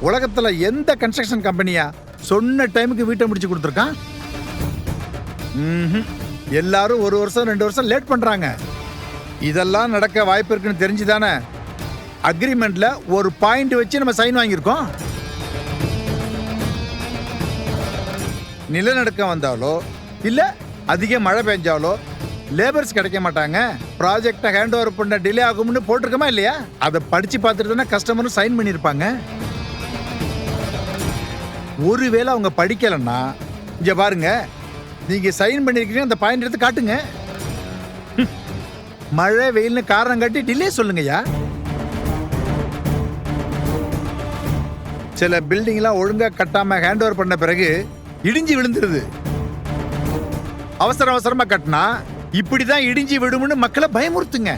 உலகத்துல எந்த கன்ஸ்ட்ரக்ஷன் கம்பெனியா சொன்ன டைமுக்கு வீட்டை முடிச்சு கொடுத்துருக்கான்? எல்லாரும் 1 வருஷம் 2 வருஷம் லேட் பண்றாங்க. இதெல்லாம் நடக்க வாய்ப்பு இருக்குன்னு தெரிஞ்சுதானே அக்ரிமெண்ட்ல ஒரு பாயிண்ட் வச்சு நம்ம சைன் வாங்கியிருக்கோம். நிலநடுக்கம் வந்தாலோ இல்ல அதிக மழை பெஞ்சாலோ லேபர்ஸ் கிடைக்க மாட்டாங்க. ப்ராஜெக்டை ஹேண்ட் ஓவர் பண்ண டிலே ஆகும்னு போட்டிருக்கோமா இல்லையா? அதை படிச்சு பார்த்துட்டு கஸ்டமரும் சைன் பண்ணியிருப்பாங்க. ஒருவேளை அவங்க படிக்கலன்னா இங்க பாருங்க, நீங்க சைன் பண்ணிருக்கீங்க, அந்த பாயிண்ட் எடுத்து காட்டுங்க. மழை வெயில்னு காரணம் காட்டி டிலே சொல்லுங்கய்யா. சில பில்டிங்லாம் ஒழுங்கா கட்டாம ஹேண்ட் ஓவர் பண்ண பிறகு இடிஞ்சு விழுந்துருது. அவசர அவசரமா கட்டினா இப்படிதான் இடிஞ்சு விடும்னு மக்களை பயமுறுத்துங்க.